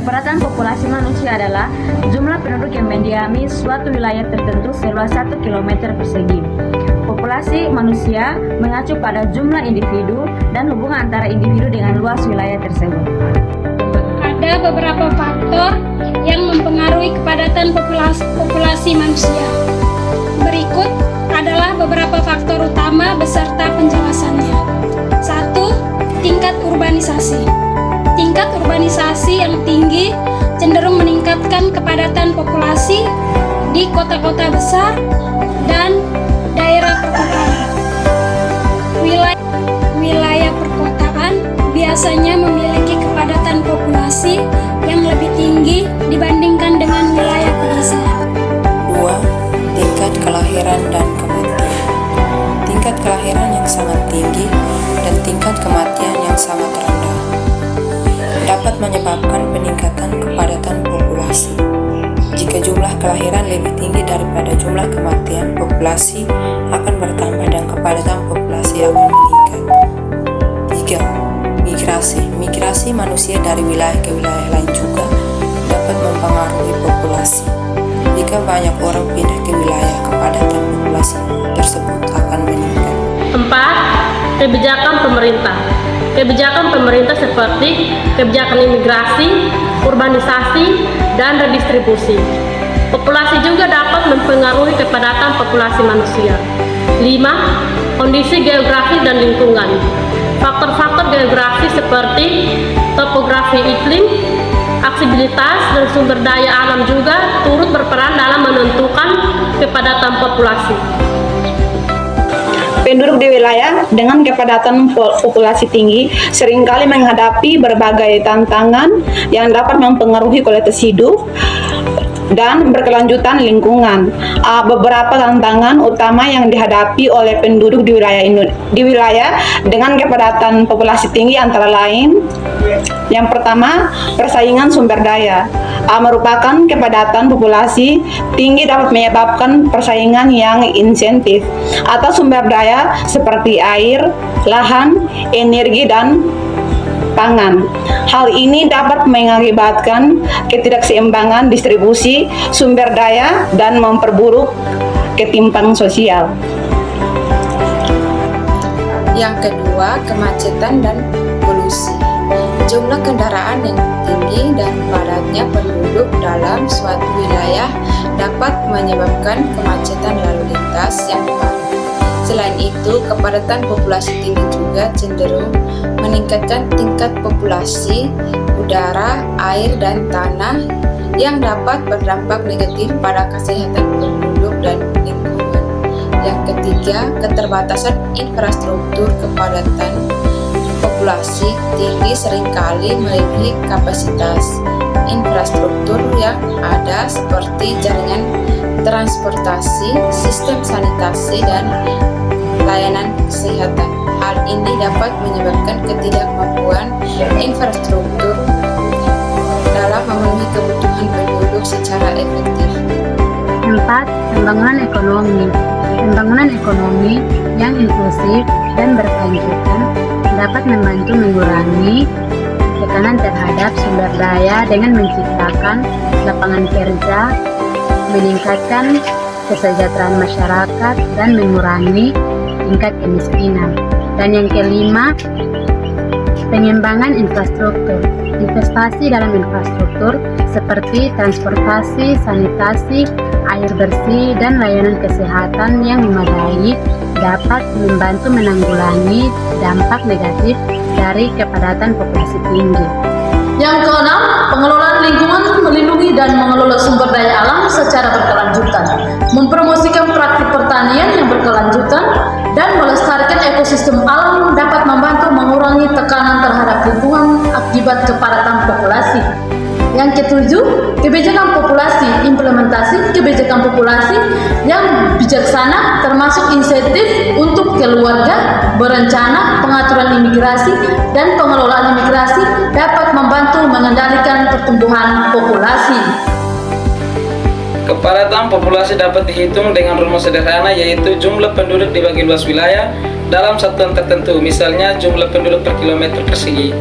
Kepadatan populasi manusia adalah jumlah penduduk yang mendiami suatu wilayah tertentu seluas 1 km persegi. Populasi manusia mengacu pada jumlah individu dan hubungan antara individu dengan luas wilayah tersebut. Ada beberapa faktor yang mempengaruhi kepadatan populasi manusia. Berikut adalah beberapa faktor utama beserta penjelasannya. 1. Tingkat urbanisasi. Tingkat urbanisasi yang tinggi cenderung meningkatkan kepadatan populasi di kota-kota besar dan daerah perkotaan. Wilayah perkotaan biasanya memiliki kepadatan populasi yang lebih tinggi dibandingkan dengan wilayah pedesaan. 2. Tingkat kelahiran dan kematian. Tingkat kelahiran yang sangat tinggi dan tingkat kematian yang sangat rendah dapat menyebabkan peningkatan kepadatan populasi. Jika jumlah kelahiran lebih tinggi daripada jumlah kematian, populasi akan bertambah dan kepadatan populasi akan meningkat. 3. Migrasi. Migrasi manusia dari wilayah ke wilayah lain juga dapat mempengaruhi populasi. Jika banyak orang pindah ke wilayah, kepadatan populasi tersebut akan meningkat. 4. Kebijakan pemerintah. Kebijakan pemerintah seperti kebijakan imigrasi, urbanisasi, dan redistribusi. Populasi juga dapat mempengaruhi kepadatan populasi manusia. 5. Kondisi geografis dan lingkungan. Faktor-faktor geografi seperti topografi iklim, aksesibilitas, dan sumber daya alam juga turut berperan dalam menentukan kepadatan populasi. Penduduk di wilayah dengan kepadatan populasi tinggi seringkali menghadapi berbagai tantangan yang dapat mempengaruhi kualitas hidup dan berkelanjutan lingkungan. Beberapa tantangan utama yang dihadapi oleh penduduk di wilayah dengan kepadatan populasi tinggi antara lain: yang pertama, persaingan sumber daya. Merupakan kepadatan populasi tinggi dapat menyebabkan persaingan yang insentif atas sumber daya seperti air, lahan, energi, dan pangan. Hal ini dapat mengakibatkan ketidakseimbangan distribusi sumber daya dan memperburuk ketimpangan sosial. Yang kedua, kemacetan dan polusi. Jumlah kendaraan yang tinggi dan padatnya penduduk dalam suatu wilayah dapat menyebabkan kemacetan lalu lintas yang parah. Selain itu, kepadatan populasi tinggi juga cenderung meningkatkan tingkat populasi udara, air, dan tanah yang dapat berdampak negatif pada kesehatan penduduk dan lingkungan. Yang ketiga, keterbatasan infrastruktur. Kepadatan populasi tinggi seringkali melebihi kapasitas infrastruktur yang ada seperti jaringan transportasi, sistem sanitasi, dan layanan kesehatan. Hal ini dapat menyebabkan ketidakmampuan infrastruktur dalam memenuhi kebutuhan penduduk secara efektif. 4. Pembangunan ekonomi. Pembangunan ekonomi yang inklusif dan berkelanjutan dapat membantu mengurangi tekanan terhadap sumber daya dengan menciptakan lapangan kerja, meningkatkan kesejahteraan masyarakat, dan mengurangi tingkat kemiskinan. Dan yang kelima, pengembangan infrastruktur. Investasi dalam infrastruktur seperti transportasi, sanitasi, air bersih, dan layanan kesehatan yang memadai dapat membantu menanggulangi dampak negatif dari kepadatan populasi tinggi. Yang keenam, pengelolaan lingkungan melindungi dan mengelola sumber daya alam secara berkelanjutan, mempromosikan praktik pertanian yang berkelanjutan, dan melestarikan ekosistem alam dapat membantu mengurangi tekanan terhadap lingkungan akibat kepadatan populasi. Yang ketujuh, kebijakan populasi. Implementasi kebijakan populasi yang bijaksana termasuk insentif untuk keluarga berencana, pengaturan imigrasi, dan pengelolaan imigrasi dapat membantu mengendalikan pertumbuhan populasi. Kepadatan populasi dapat dihitung dengan rumus sederhana, yaitu jumlah penduduk dibagi luas wilayah dalam satuan tertentu, misalnya jumlah penduduk per kilometer persegi.